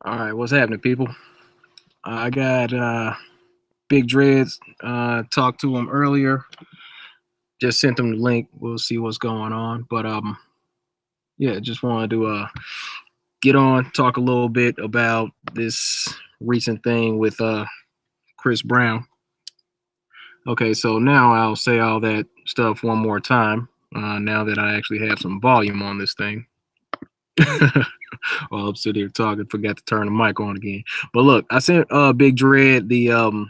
All right, what's happening, people? I got Big Dreads. Talked to him earlier. Just sent him the link. We'll see what's going on. But yeah, just wanted to get on, talk a little bit about this recent thing with Chris Brown. Okay, so now I'll say all that stuff one more time. Now that I actually have some volume on this thing. While I'm sitting here talking, forgot to turn the mic on again. But look, I sent Big Dread the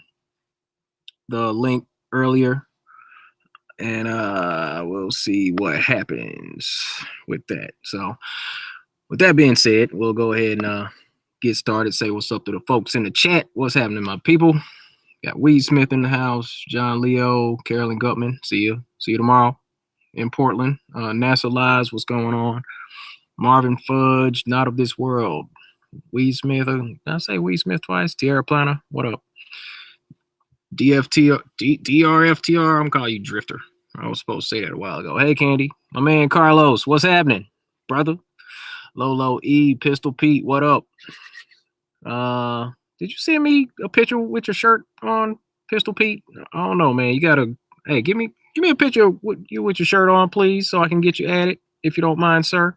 link earlier, and we'll see what happens with that. So, with that being said, we'll go ahead and get started. Say what's up to the folks in the chat. What's happening, my people? Got Weed Smith in the house, John Leo, Carolyn Gutman. See you. See you tomorrow in Portland. NASA Lives, what's going on? Marvin Fudge, Not of This World. Weed Smith, did I say Weed Smith twice? Tierra Plana, what up? DRFTR, I'm calling you Drifter. I was supposed to say that a while ago. Hey, Candy, my man Carlos, what's happening, brother? Lolo E, Pistol Pete, what up? Did you send me a picture with your shirt on, Pistol Pete? I don't know, man. You gotta, hey, give me a picture with your shirt on, please, so I can get you added, if you don't mind, sir.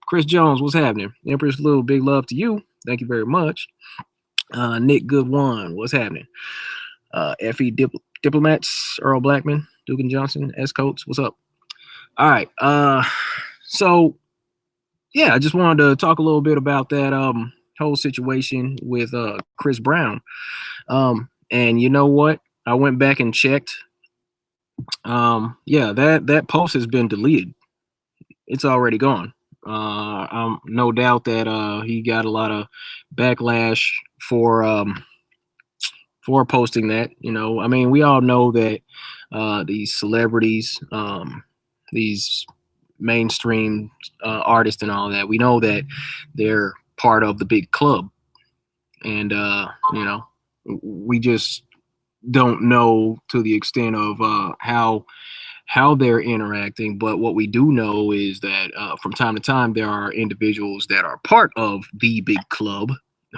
Chris Jones, what's happening? Empress Little, big love to you. Thank you very much. Nick Goodwin, what's happening? FE Diplomats, Earl Blackman, Dugan Johnson, S Coates, what's up? All right. So yeah, I just wanted to talk a little bit about that whole situation with Chris Brown. And you know what? I went back and checked. Yeah, that post has been deleted. It's already gone. No doubt that he got a lot of backlash for posting that. You know, I mean, we all know that these celebrities, these mainstream artists and all that, we know that they're part of the big club. And, you know, we just don't know to the extent of how they're interacting. But what we do know is that from time to time, there are individuals that are part of the big club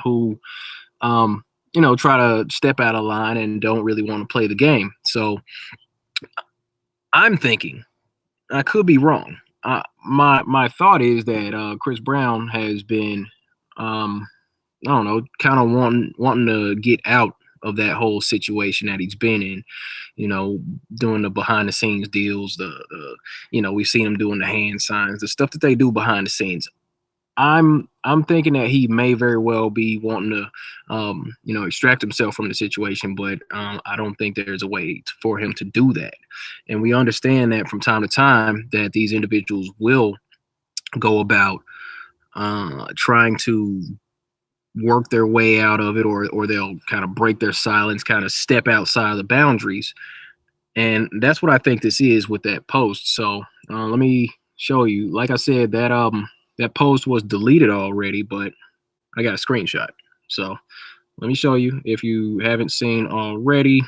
who, you know, try to step out of line and don't really want to play the game. So I'm thinking, I could be wrong. My thought is that Chris Brown has been, I don't know, kind of wanting to get out of that whole situation that he's been in. You know, doing the behind the scenes deals, the you know, we've seen him doing the hand signs, the stuff that they do behind the scenes. I'm thinking that he may very well be wanting to, you know, extract himself from the situation, but I don't think there's a way for him to do that. And we understand that from time to time that these individuals will go about trying to work their way out of it, or they'll kind of break their silence, kind of step outside the boundaries. And that's what I think this is with that post. So let me show you. Like I said, that post was deleted already, but I got a screenshot. So let me show you if you haven't seen already.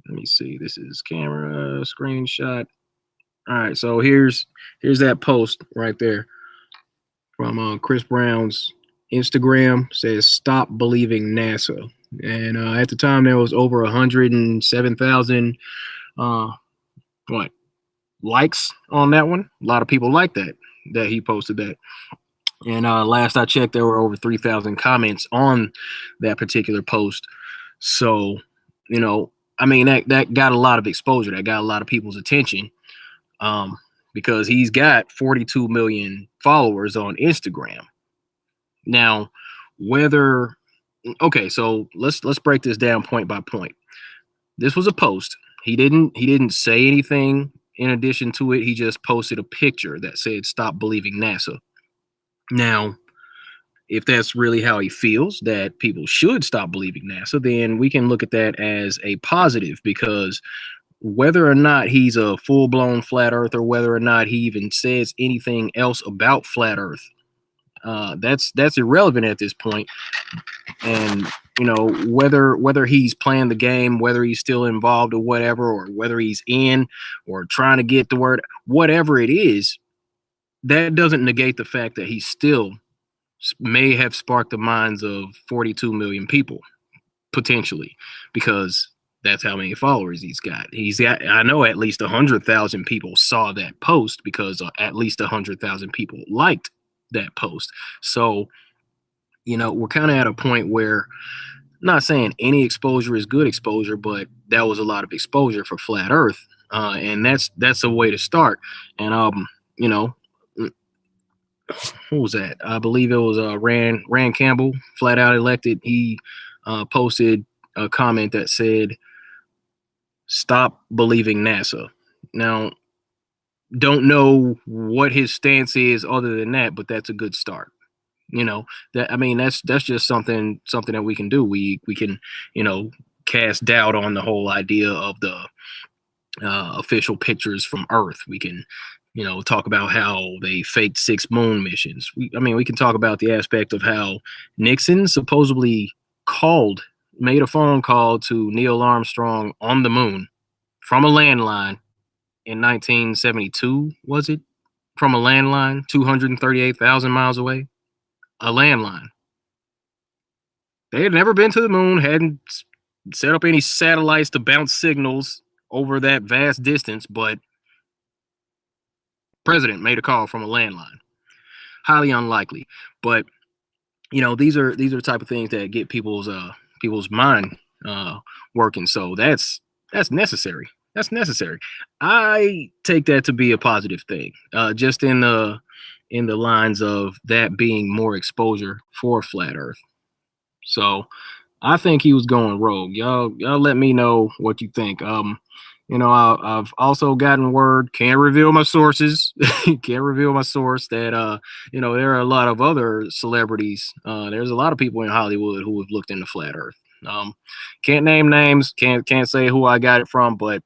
Let me see. This is camera screenshot. All right, so here's that post right there from Chris Brown's Instagram. Says stop believing NASA. And at the time there was over 107,000 what likes on that one. A lot of people like that he posted that. And last I checked, there were over 3,000 comments on that particular post. So, you know, I mean, that got a lot of exposure. That got a lot of people's attention, because he's got 42 million followers on Instagram. Now, so let's break this down point by point. This was a post. He didn't say anything in addition to it. He just posted a picture that said stop believing NASA. Now, if that's really how he feels, that people should stop believing NASA, then we can look at that as a positive, because whether or not he's a full-blown flat earther, whether or not he even says anything else about flat earth, that's irrelevant at this point. And you know, whether he's playing the game, whether he's still involved or whatever, or whether he's in or trying to get the word, whatever it is, that doesn't negate the fact that he's still may have sparked the minds of 42 million people potentially, because that's how many followers he's got. I know at least 100,000 people saw that post because at least 100,000 people liked that post. So, we're kind of at a point where, not saying any exposure is good exposure, but that was a lot of exposure for flat Earth, and that's a way to start. And you know, who was that? I believe it was Rand Campbell, flat out elected. He posted a comment that said, "Stop believing NASA." Now, don't know what his stance is other than that, but that's a good start. That, I mean, that's just something that we can do. We can, cast doubt on the whole idea of the official pictures from Earth. We can, talk about how they faked 6 moon missions. We can talk about the aspect of how Nixon supposedly made a phone call to Neil Armstrong on the moon from a landline in 1972, was it? From a landline 238,000 miles away? A landline. They had never been to the moon, hadn't set up any satellites to bounce signals over that vast distance, but president made a call from a landline. Highly unlikely, but these are the type of things that get people's mind working. So that's necessary. That's necessary. I take that to be a positive thing. Just in the lines of that being more exposure for flat Earth. So I think he was going rogue. Y'all let me know what you think. I've also gotten word, can't reveal my sources, can't reveal my source, that there are a lot of other celebrities. There's a lot of people in Hollywood who have looked into flat Earth. Can't name names, can't say who I got it from, but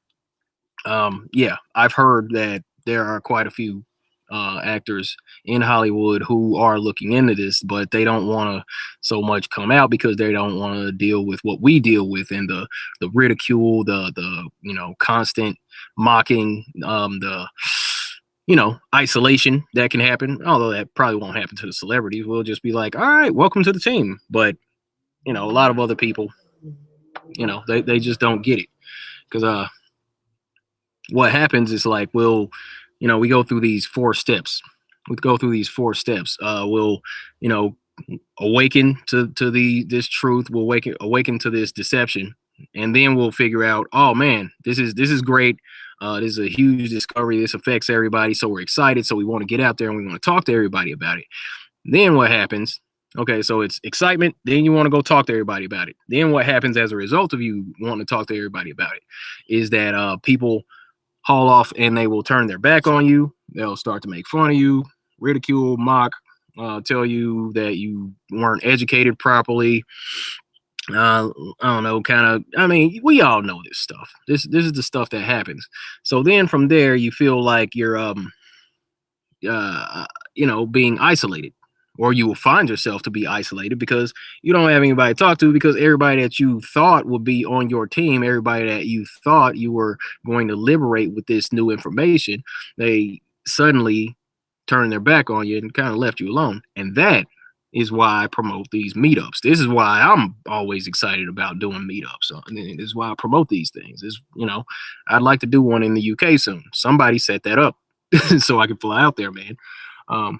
yeah, I've heard that there are quite a few actors in Hollywood who are looking into this, but they don't want to so much come out because they don't want to deal with what we deal with, and the ridicule, the constant mocking, the isolation that can happen. Although that probably won't happen to the celebrities. We'll just be like, all right, welcome to the team. But a lot of other people, they just don't get it, because what happens is, like, we go through these 4 steps. We'll, awaken to this truth. We'll awaken to this deception, and then we'll figure out, oh man, this is great. This is a huge discovery. This affects everybody, so we're excited. So we want to get out there and we want to talk to everybody about it. Then what happens? Okay, so it's excitement. Then you want to go talk to everybody about it. Then what happens as a result of you wanting to talk to everybody about it is that people haul off and they will turn their back on you. They'll start to make fun of you, ridicule, mock, tell you that you weren't educated properly. I don't know, kind of. We all know this stuff. This is the stuff that happens. So then from there, you feel like you're being isolated, or you will find yourself to be isolated because you don't have anybody to talk to, because everybody that you thought would be on your team, everybody that you thought you were going to liberate with this new information, they suddenly turned their back on you and kind of left you alone. And that is why I promote these meetups. This is why I'm always excited about doing meetups. So, and this is why I promote these things. I'd like to do one in the UK soon. Somebody set that up so I can fly out there, man. I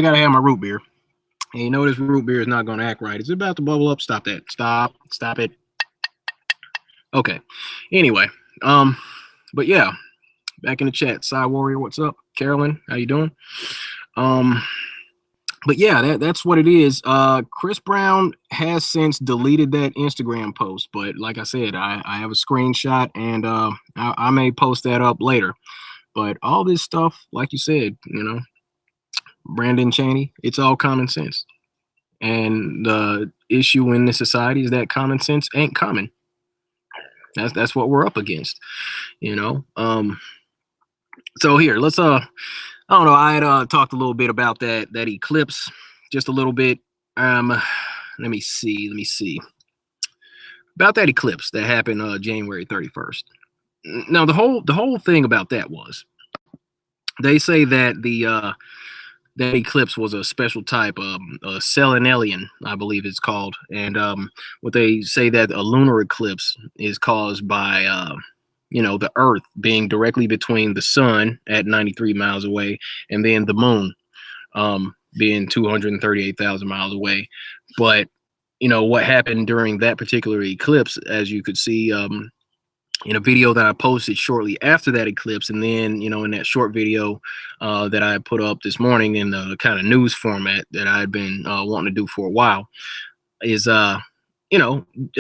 gotta have my root beer. And this root beer is not gonna act right. It's about to bubble up. Stop that. Stop it. Okay. Anyway, but yeah, back in the chat. Side Warrior, what's up? Carolyn, how you doing? But yeah, that's what it is. Chris Brown has since deleted that Instagram post, but like I said, I have a screenshot, and I may post that up later. But all this stuff, like you said, Brandon Chaney, it's all common sense. And the issue in the society is that common sense ain't common. That's what we're up against, So here, let's I don't know, I had talked a little bit about that eclipse, just a little bit. Let me see. About that eclipse that happened January 31st. Now the whole thing about that was, They say that the that eclipse was a special type, a selenelian, I believe it's called. And what they say that a lunar eclipse is caused by, the Earth being directly between the sun at 93 miles away, and then the moon being 238,000 miles away. But what happened during that particular eclipse, as you could see, in a video that I posted shortly after that eclipse, and then in that short video that I put up this morning in the kind of news format that I had been wanting to do for a while, is I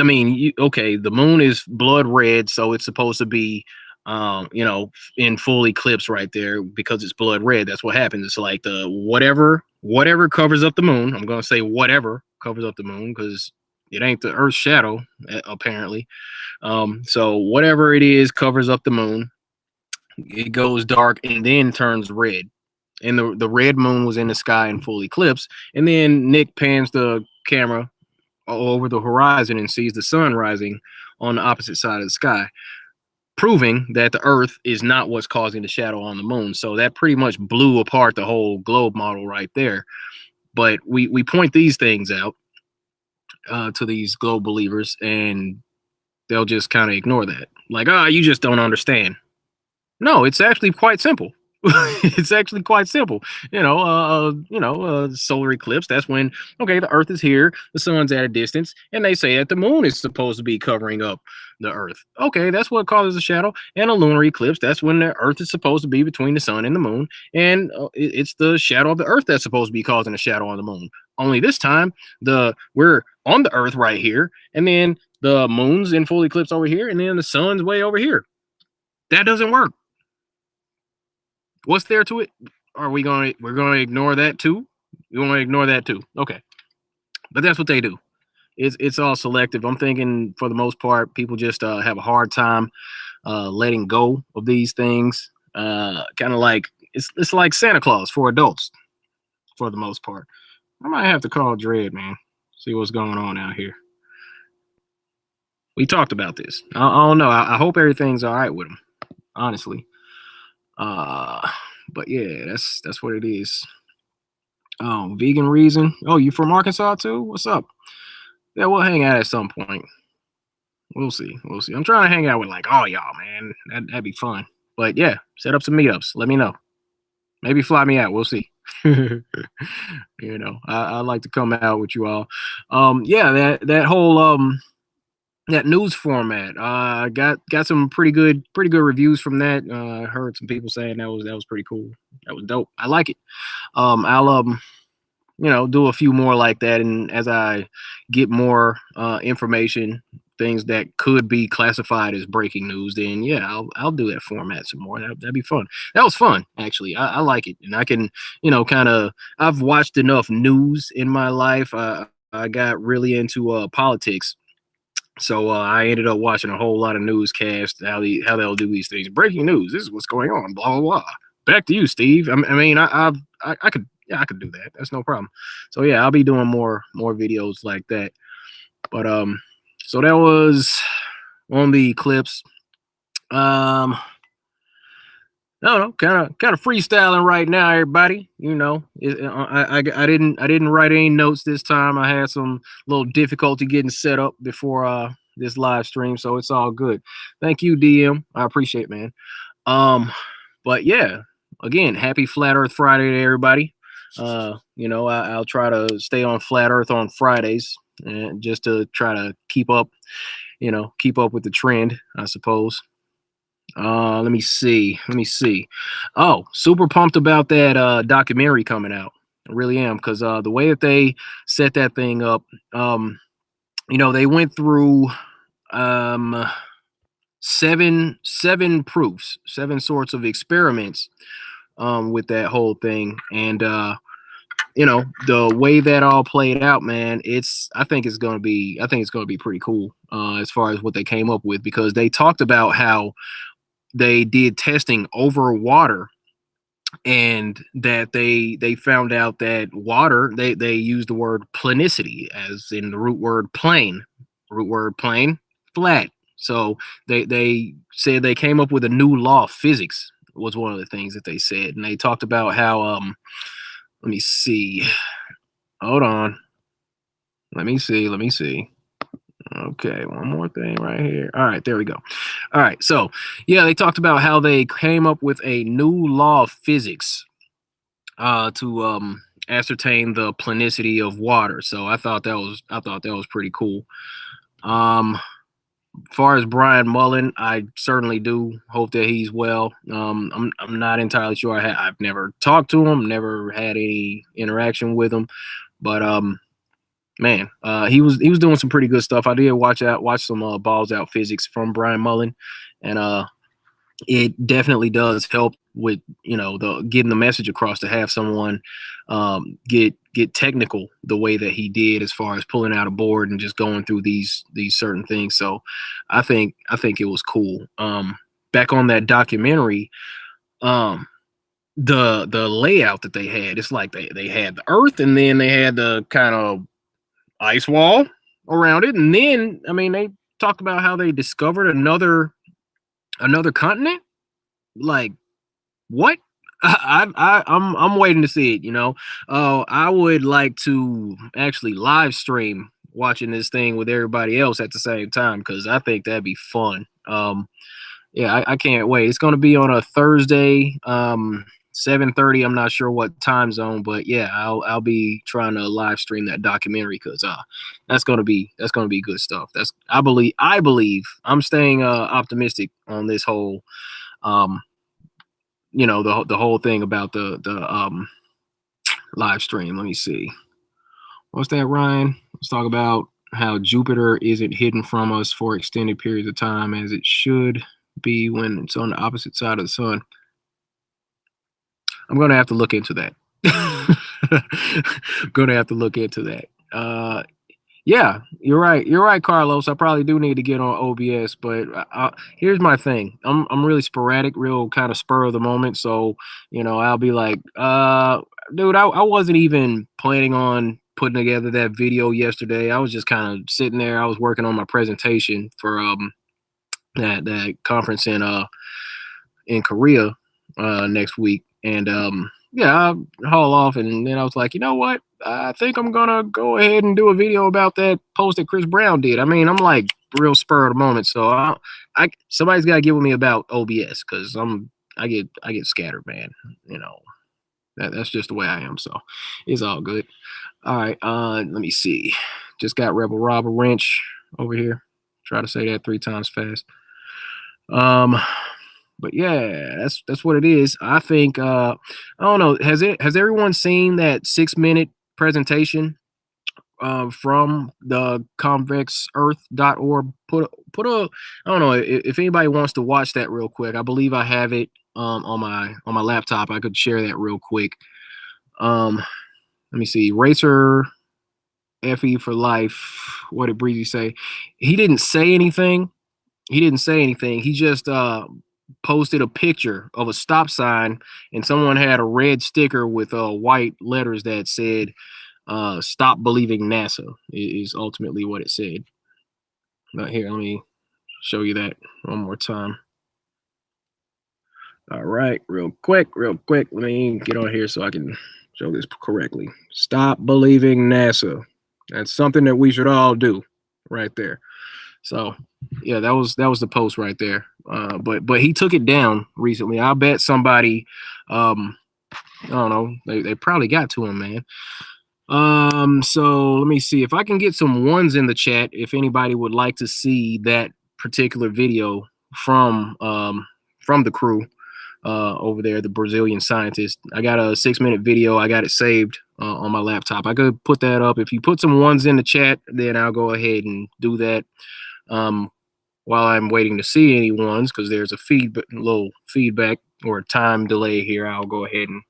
mean, okay, the moon is blood red, so it's supposed to be in full eclipse right there because it's blood red. That's what happens. It's like the whatever covers up the moon. I'm gonna say whatever covers up the moon because it ain't the Earth's shadow apparently. So whatever it is covers up the moon. It goes dark and then turns red. And the red moon was in the sky in full eclipse. And then Nick pans the camera over the horizon and sees the sun rising on the opposite side of the sky, proving that the Earth is not what's causing the shadow on the moon. So that pretty much blew apart the whole globe model right there. But we point these things out to these globe believers, and they'll just kind of ignore that. Like, you just don't understand. No, it's actually quite simple. It's actually quite simple. Solar eclipse. That's when the Earth is here, the sun's at a distance, and they say that the moon is supposed to be covering up the Earth. Okay, that's what causes a shadow. And a lunar eclipse. That's when the Earth is supposed to be between the sun and the moon, and it's the shadow of the Earth that's supposed to be causing a shadow on the moon. Only this time, we're on the Earth right here, and then the moon's in full eclipse over here, and then the sun's way over here. That doesn't work. What's there to it? We're gonna ignore that too? You want to ignore that too? Okay, but that's what they do. It's all selective. I'm thinking for the most part, people just have a hard time letting go of these things. Kind of like it's like Santa Claus for adults for the most part. I might have to call Dread, man. See what's going on out here. We talked about this. I don't know. I hope everything's all right with him. Honestly. But yeah, that's what it is. Vegan reason. Oh, you from Arkansas too? What's up? Yeah, we'll hang out at some point. We'll see. We'll see. I'm trying to hang out with like all y'all, man. That'd be fun. But yeah, set up some meetups. Let me know. Maybe fly me out. We'll see. I'd like to come out with you all. Yeah, that whole that news format. Got some pretty good reviews from that. I heard some people saying that was pretty cool. That was dope. I like it. I'll do a few more like that, and as I get more information, things that could be classified as breaking news, then yeah, I'll do that format some more. That'd be fun. That was fun actually. I like it, and I can kind of. I've watched enough news in my life. I got really into politics. So I ended up watching a whole lot of newscasts, how they'll do these things. Breaking news. This is what's going on. Blah blah blah. Back to you, Steve. I could do that. That's no problem. So yeah, I'll be doing more videos like that. But so that was on the clips. I don't know, kind of freestyling right now, everybody. I didn't write any notes this time. I had some little difficulty getting set up before this live stream, so it's all good. Thank you, DM. I appreciate it, man. But yeah, again, happy Flat Earth Friday to everybody. I'll try to stay on Flat Earth on Fridays, and just to try to keep up with the trend, I suppose. Let me see. Oh, super pumped about that documentary coming out. I really am, because the way that they set that thing up, they went through seven proofs, seven sorts of experiments with that whole thing. And the way that all played out, man, I think it's gonna be pretty cool as far as what they came up with, because they talked about how they did testing over water, and that they found out that water, they used the word planicity, as in the root word plane, flat. So they said they came up with a new law of physics, was one of the things that they said, and they talked about how let me see. Hold on. Let me see. Okay, one more thing right here. All right, there we go. All right, so yeah, they talked about how they came up with a new law of physics to ascertain the planicity of water. So I thought that was pretty cool. As far as Brian Mullen, I certainly do hope that he's well. I'm not entirely sure. I've never talked to him, never had any interaction with him, but man, he was doing some pretty good stuff. I did watch some balls out physics from Brian Mullen, and it definitely does help with the getting the message across to have someone get technical the way that he did as far as pulling out a board and just going through these certain things. So I think it was cool. Back on that documentary, the layout that they had, it's like they had the earth, and then they had the kind of ice wall around it, and then I mean they talked about how they discovered another continent. Like, what? I'm waiting to see it. I would like to actually live stream watching this thing with everybody else at the same time, because I think that'd be fun. Yeah, I can't wait. It's going to be on a Thursday, 7:30. I'm not sure what time zone, but yeah, I'll be trying to live stream that documentary, because that's gonna be good stuff. I believe I'm staying optimistic on this whole the whole thing about the live stream. Let me see. What's that, Ryan? Let's talk about how Jupiter isn't hidden from us for extended periods of time as it should be when it's on the opposite side of the sun. I'm gonna have to look into that. Gonna have to look into that. Yeah, you're right. You're right, Carlos. I probably do need to get on OBS, but here's my thing. I'm really sporadic, real kind of spur of the moment. So I'll be like, dude, I wasn't even planning on putting together that video yesterday. I was just kind of sitting there. I was working on my presentation for that conference in Korea next week, and yeah, I'll haul off, and then I was like, you know what? I think I'm gonna go ahead and do a video about that post that Chris Brown did. I mean, I'm like real spur of the moment, so somebody's got to get with me about OBS, because I get scattered, man. That's just the way I am. So it's all good. All right, let me see. Just got Rebel Rob a wrench over here. Try to say that 3 times fast. But yeah, that's what it is. I think I don't know. Has everyone seen that 6-minute presentation from the convexearth.org? Put a I don't know if anybody wants to watch that real quick. I believe I have it on my laptop. I could share that real quick. Let me see. Racer FE for life. What did Breezy say? He didn't say anything. He just posted a picture of a stop sign, and someone had a red sticker with white letters that said "Stop believing NASA" is ultimately what it said. Here, let me show you that one more time. All right, real quick. Let me get on here so I can show this correctly. Stop believing NASA. That's something that we should all do right there. So yeah, that was the post right there. But he took it down recently. I bet somebody, I don't know, they probably got to him, man. So let me see if I can get some ones in the chat if anybody would like to see that particular video from the crew over there, the Brazilian scientist. I got a 6-minute video. I got it saved on my laptop. I could put that up. If you put some ones in the chat, then I'll go ahead and do that. While I'm waiting to see any ones, because there's a little feedback or a time delay here, I'll go ahead and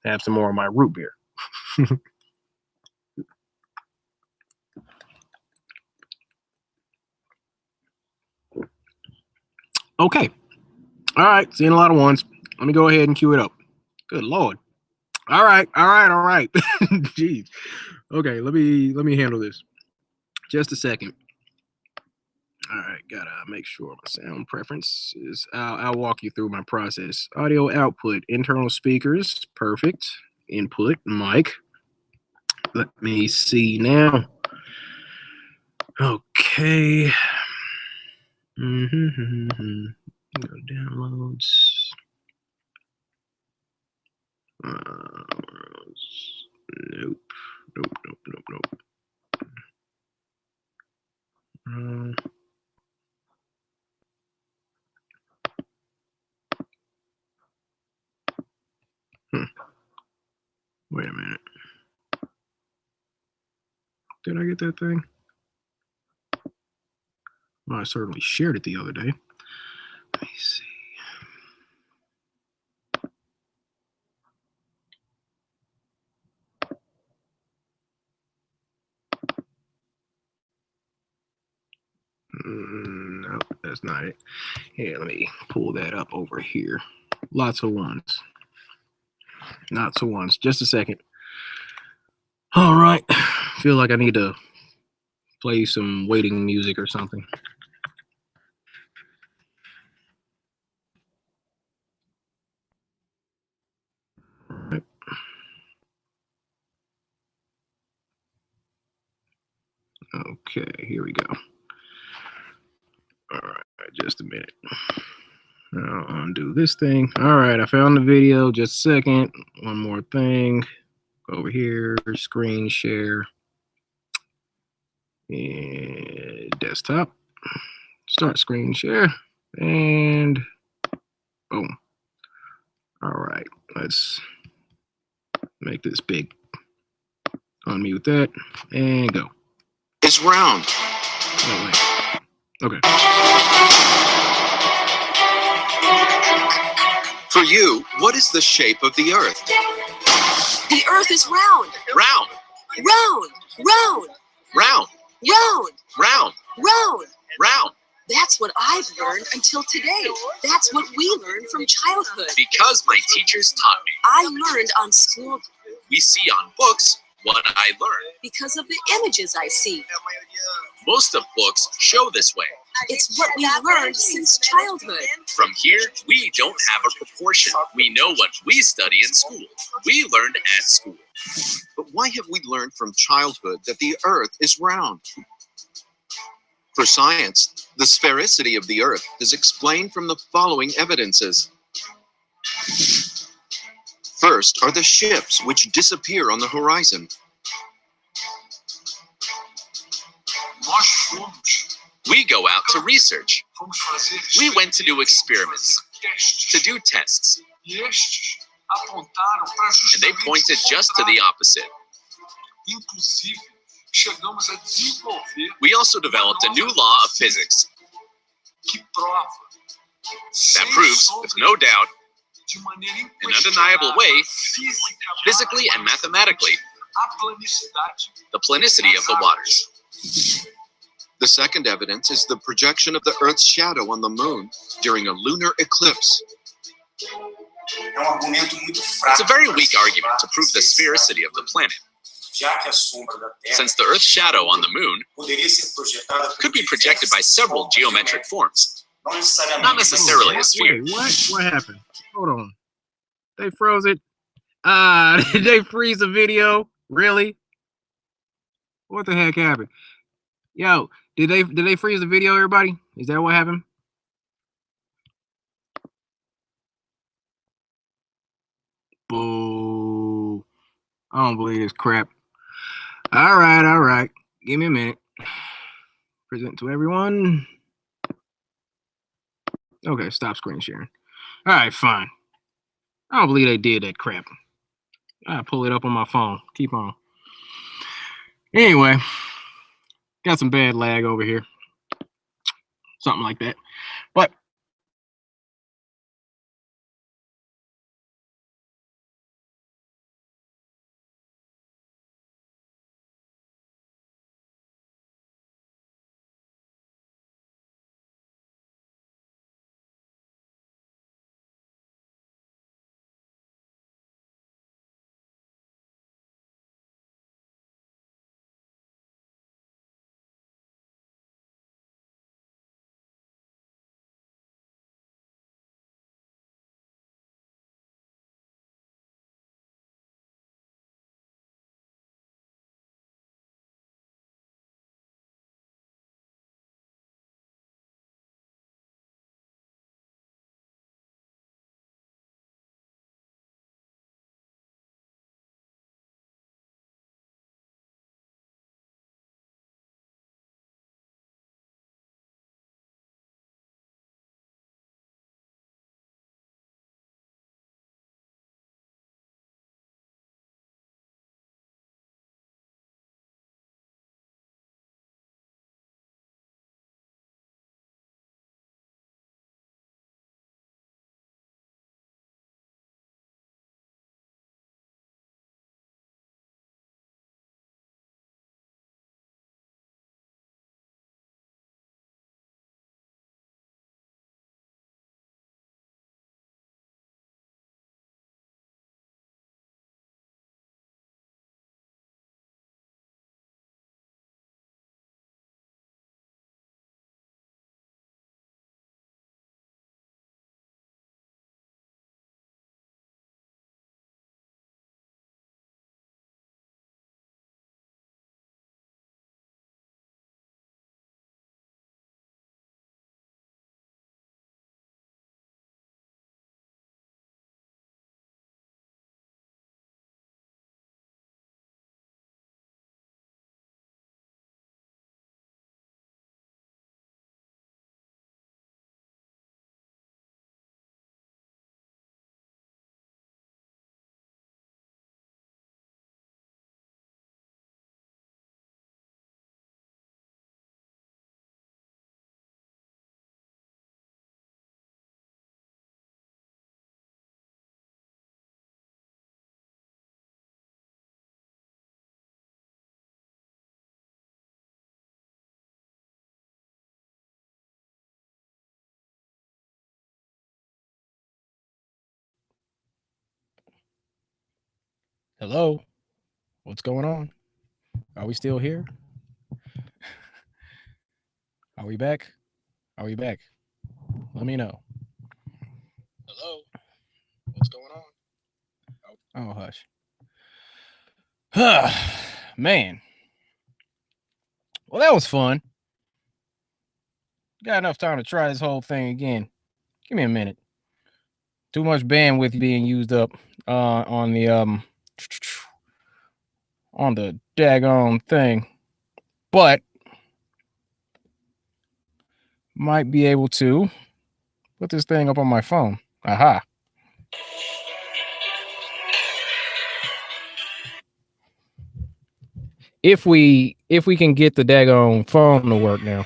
have some more of my root beer. Okay. All right. Seeing a lot of ones. Let me go ahead and cue it up. Good Lord. All right. Jeez. Okay. Let me handle this. Just a second. All right, gotta make sure my sound preference is. I'll walk you through my process. Audio output, internal speakers, perfect. Input, mic. Let me see now. Okay. Go downloads. Nope. Nope. Wait a minute. Did I get that thing? Well, I certainly shared it the other day. Let me see. Nope, that's not it. Here, let me pull that up over here. Lots of ones. Lots of ones. Just a second. All right. Feel like I need to play some waiting music or something. Okay, here we go. All right, just a minute. I'll undo this thing. All right, I found the video. Just a second. One more thing. Over here, screen share. And desktop. Start screen share. And boom. All right, let's make this big. Unmute that and go. Is round. Oh, wait. Okay. For you, what is the shape of the Earth? The Earth is round. Round. Round. Round. Round. Round. Round. Round. Round. That's what I've learned until today. That's what we learned from childhood. Because my teachers taught me. I learned on school We see on books what I learned. because of the images I see. Most of books show this way. It's what we learned since childhood. From here, we don't have a proportion. We know what we study in school. We learned at school. But why have we learned from childhood that the Earth is round? For science, the sphericity of the Earth is explained from the following evidences. First are the ships which disappear on the horizon. We go out to research. We went to do experiments, to do tests, and they pointed just to the opposite. We also developed a new law of physics that proves, with no doubt, in an undeniable way, physically and mathematically, the planicity of the waters. The second evidence is the projection of the Earth's shadow on the moon during a lunar eclipse. It's a very weak argument to prove the sphericity of the planet, since the Earth's shadow on the moon could be projected by several geometric forms, not necessarily a sphere. Wait, what? What happened? Hold on. They froze it. Did they freeze the video? Really? What the heck happened? Yo, did they freeze the video, everybody? Is that what happened? Boo. I don't believe this crap. All right. Give me a minute. Present to everyone. Okay, stop screen sharing. All right, fine. I don't believe they did that crap. I pull it up on my phone. Keep on. Anyway, got some bad lag over here. Something like that. But Hello? What's going on? Are we still here? Are we back? Are we back? Let me know. Hello? What's going on? Oh, hush. Man. Well, that was fun. Got enough time to try this whole thing again. Give me a minute. Too much bandwidth being used up on the daggone thing. But might be able to put this thing up on my phone. Aha. If we can get the daggone phone to work now.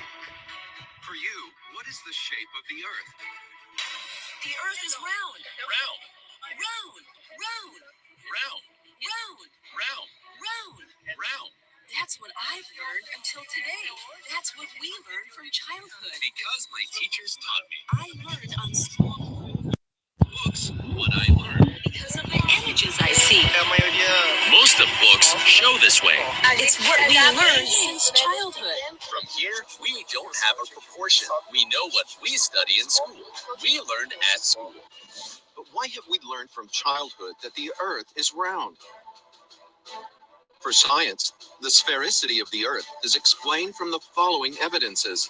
For you, what is the shape of the Earth? The Earth is round. Round, Round. Round. round, Round. round, Round. round. That's what I've learned until today. That's what we learned from childhood. Because my teachers taught me. I learned on school Books, what I learned. because of the images I see. Most of books show this way. It's what we learned since childhood. From here, we don't have a proportion. We know what we study in school. We learned at school. But why have we learned from childhood that the Earth is round? For science, the sphericity of the Earth is explained from the following evidences.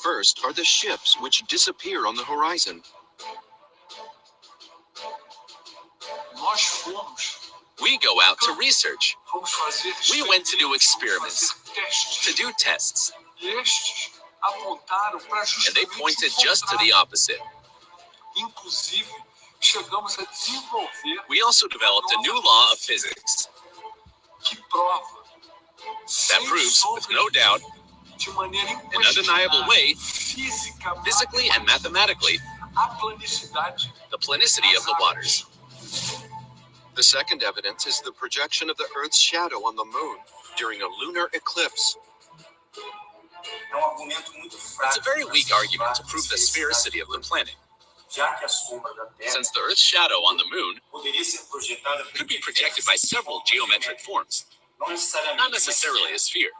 First are the ships which disappear on the horizon. We go out to research. We went to do experiments, to do tests, and they pointed just to the opposite. We also developed a new law of physics that proves, with no doubt, in undeniable way, physically and mathematically, the planicity of the waters. The second evidence is the projection of the Earth's shadow on the moon during a lunar eclipse. It's a very weak argument to prove the sphericity of the planet, since the Earth's shadow on the moon could be projected by several geometric forms, not necessarily a sphere.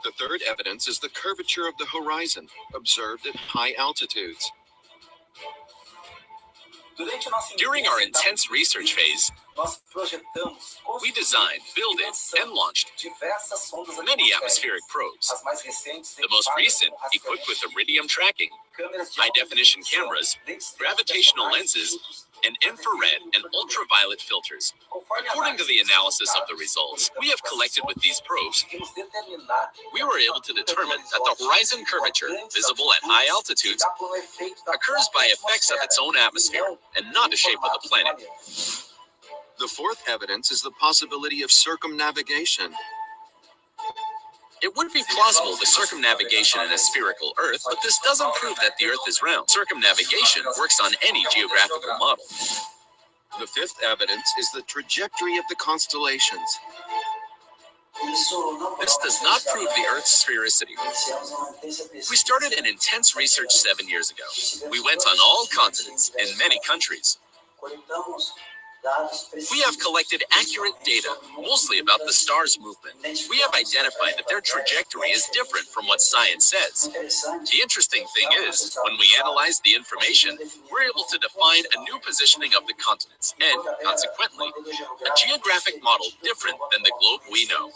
The third evidence is the curvature of the horizon, observed at high altitudes. During our intense research phase, we designed, built, and launched many atmospheric probes. The most recent, equipped with iridium tracking, high-definition cameras, gravitational lenses, and infrared and ultraviolet filters. According to the analysis of the results we have collected with these probes, we were able to determine that the horizon curvature, visible at high altitudes, occurs by effects of its own atmosphere and not the shape of the planet. The fourth evidence is the possibility of circumnavigation. It would be plausible with circumnavigation in a spherical Earth, but this doesn't prove that the Earth is round. Circumnavigation works on any geographical model. The fifth evidence is the trajectory of the constellations. This does not prove the Earth's sphericity. We started an intense research 7 years ago. We went on all continents in many countries. We have collected accurate data, mostly about the stars' movement. We have identified that their trajectory is different from what science says. The interesting thing is, when we analyze the information, we're able to define a new positioning of the continents and, consequently, a geographic model different than the globe we know.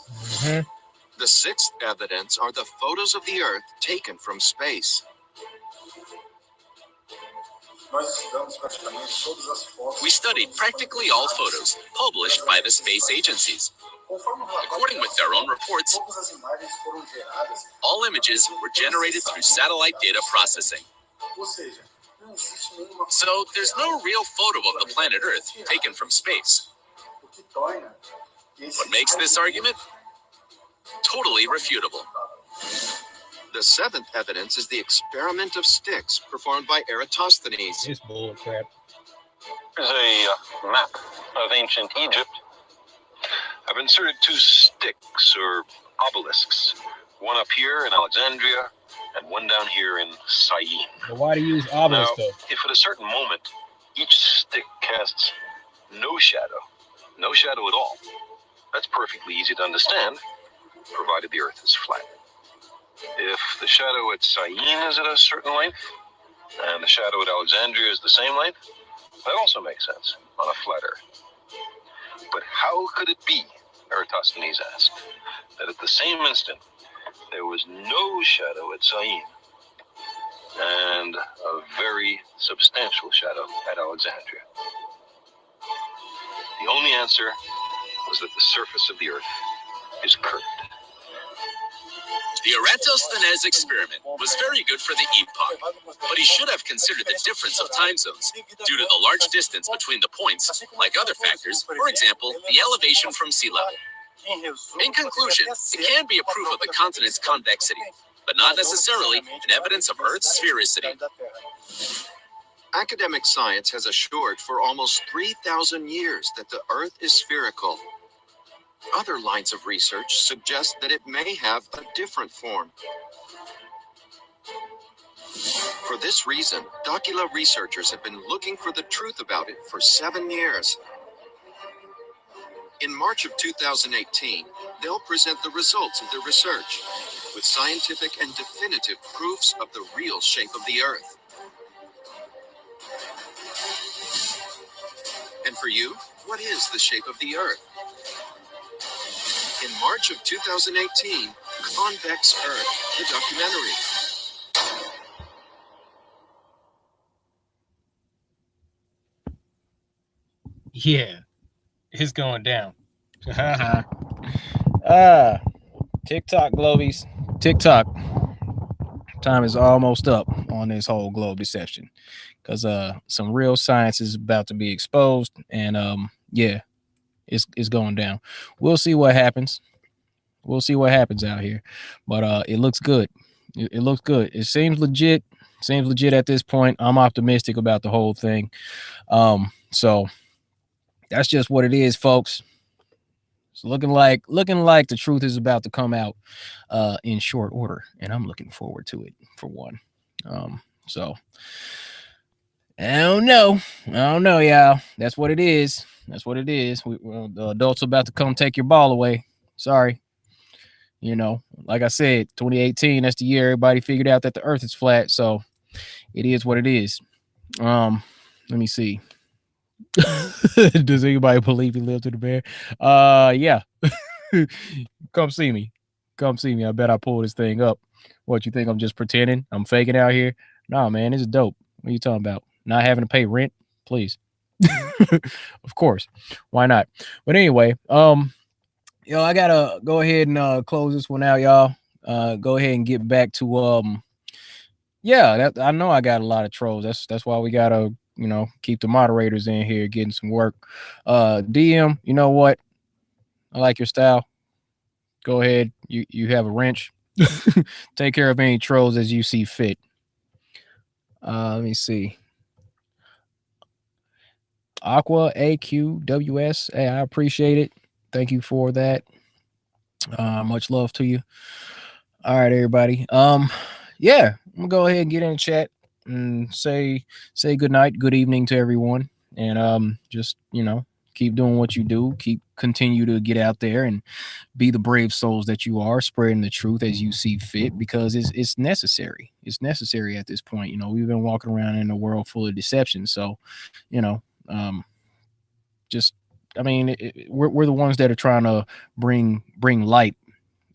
The sixth evidence are the photos of the Earth taken from space. We studied practically all photos published by the space agencies. According with their own reports, all images were generated through satellite data processing. So there's no real photo of the planet Earth taken from space. What makes this argument totally refutable? The seventh evidence is the experiment of sticks performed by Eratosthenes. It's bull crap. Here's a map of ancient Egypt. I've inserted 2 sticks or obelisks, one up here in Alexandria and one down here in Syene. But why do you use obelisk though? If at a certain moment Each stick casts no shadow at all. That's perfectly easy to understand, provided the Earth is flat. If the shadow at Syene is at a certain length, and the shadow at Alexandria is the same length, that also makes sense on a flat Earth. But how could it be, Eratosthenes asked, that at the same instant there was no shadow at Syene and a very substantial shadow at Alexandria? The only answer was that the surface of the Earth is curved. The Eratosthenes experiment was very good for the epoch, but he should have considered the difference of time zones due to the large distance between the points, like other factors, for example, the elevation from sea level. In conclusion, it can be a proof of the continent's convexity, but not necessarily an evidence of Earth's sphericity. Academic science has assured for almost 3,000 years that the Earth is spherical. Other lines of research suggest that it may have a different form. For this reason, Docula researchers have been looking for the truth about it for 7 years. In March of 2018, they'll present the results of their research with scientific and definitive proofs of the real shape of the Earth. And for you, what is the shape of the Earth? In March of 2018, Convex Earth, the documentary. Yeah, it's going down. TikTok Globies. TikTok. Time is almost up on this whole globe deception because some real science is about to be exposed, and yeah, it's going down. We'll see what happens. We'll see what happens out here, but it looks good. It looks good. It seems legit. Seems legit at this point. I'm optimistic about the whole thing. So that's just what it is, folks. It's looking like the truth is about to come out in short order, and I'm looking forward to it for one. So I don't know, y'all. That's what it is. That's what it is. The adults are about to come take your ball away. Sorry. You know, like I said, 2018, that's the year everybody figured out that the Earth is flat. So it is what it is. Let me see. Does anybody believe he lived to the bear? Yeah. Come see me. Come see me. I bet I pull this thing up. What, you think I'm just pretending? I'm faking out here? Nah, man, this is dope. What are you talking about? Not having to pay rent? Please. Of course. Why not? But anyway, I gotta go ahead and close this one out, y'all. Go ahead and get back to I know I got a lot of trolls. That's why we gotta, keep the moderators in here getting some work. DM, you know what? I like your style. Go ahead. You have a wrench. Take care of any trolls as you see fit. Let me see. Aqua AQWS. Hey, I appreciate it. Thank you for that. Much love to you. All right, everybody. Yeah, I'm gonna go ahead and get in the chat and say good night, good evening to everyone, and just keep doing what you do. Continue to get out there and be the brave souls that you are, spreading the truth as you see fit, because it's necessary. It's necessary at this point. We've been walking around in a world full of deception, so we're the ones that are trying to bring light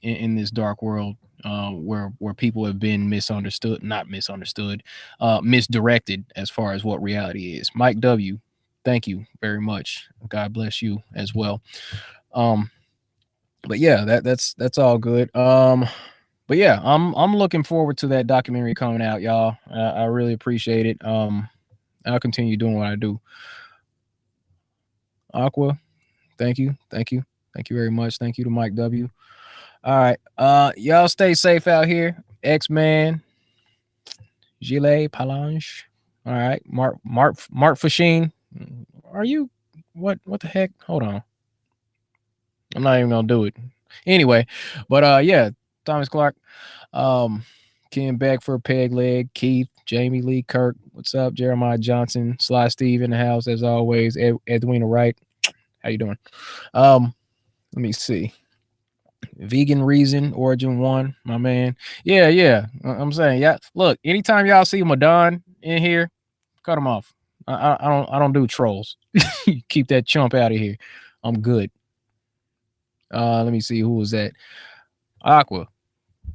in this dark world, where people have been misdirected as far as what reality is. Mike W., thank you very much. God bless you as well. But yeah, that's all good. But yeah, I'm looking forward to that documentary coming out, y'all. I really appreciate it. I'll continue doing what I do. Aqua, thank you very much. Thank you to Mike W. All right, y'all stay safe out here. X-Man, Gilet Palange. All right, Mark Fashine. Are you what the heck? Hold on. I'm not even gonna do it anyway. But yeah, Thomas Clark. Ken Beckford, Peg Leg, Keith, Jamie Lee Kirk. What's up? Jeremiah Johnson, Sly Steve in the house as always. Edwina Wright. How you doing? Let me see. Vegan Reason, Origin One, my man. Yeah. I'm saying, yeah. Look, anytime y'all see Madon in here, cut him off. I don't do trolls. Keep that chump out of here. I'm good. Let me see, who was that? Aqua.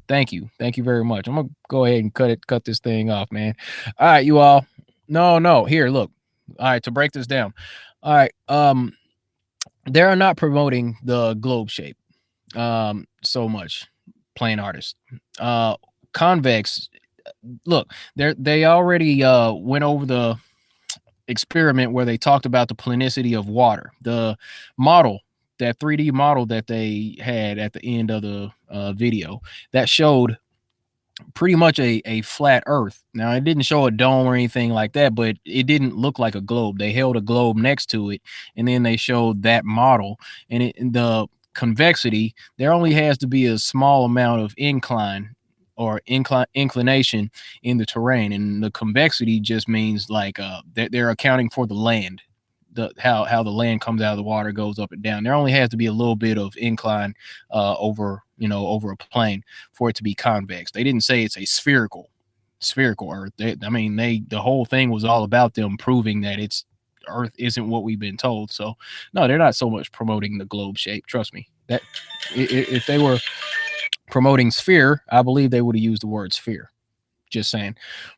Thank you very much. I'm gonna go ahead and cut this thing off, man. All right, you all. No. Here, look. All right, to break this down. All right. They're not promoting the globe shape so much. Plain artist. Convex. Look, they already went over the experiment where they talked about the planicity of water. The model, that 3D model that they had at the end of the video, that showed pretty much a flat earth. Now, it didn't show a dome or anything like that, but it didn't look like a globe. They held a globe next to it, and then they showed that model. And in the convexity, there only has to be a small amount of incline or inclination in the terrain, and the convexity just means like they're accounting for the land, how the land comes out of the water, goes up and down. There only has to be a little bit of incline over a plane for it to be convex. They didn't say it's a spherical earth. The whole thing was all about them proving that it's earth isn't what we've been told. So no, they're not so much promoting the globe shape. Trust me, that if they were promoting sphere, I believe they would have used the word sphere. Just saying.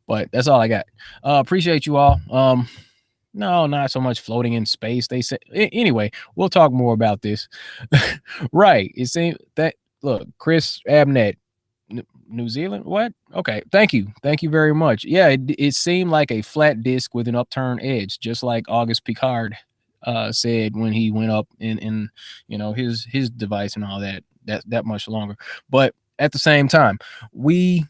But that's all I got. Appreciate you all. No, not so much floating in space. They say anyway, we'll talk more about this. Right. It seems that, look, Chris Abnett, New Zealand. What? Okay. Thank you very much. Yeah, it seemed like a flat disc with an upturned edge, just like August Picard said when he went up in his device and all that much longer. But at the same time, we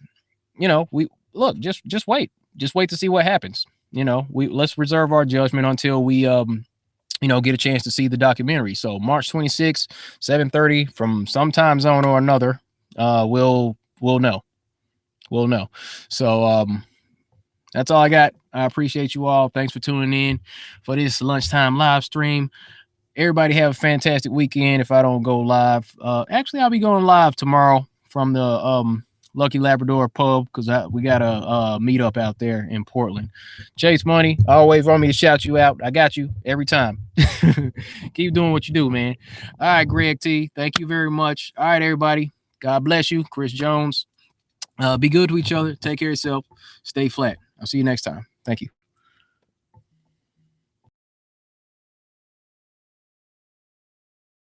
look, just wait to see what happens. Let's reserve our judgment until we get a chance to see the documentary. So March 26th, 7:30 from some time zone or another, we'll know. So that's all I got. I appreciate you all. Thanks for tuning in for this lunchtime live stream. Everybody have a fantastic weekend. If I don't go live, actually I'll be going live tomorrow from the Lucky Labrador pub, because we got a meetup out there in Portland. Chase Money, always want me to shout you out. I got you every time. Keep doing what you do, man. All right, Greg T, thank you very much. All right, everybody, God bless you. Chris Jones, be good to each other. Take care of yourself. Stay flat. I'll see you next time. Thank you.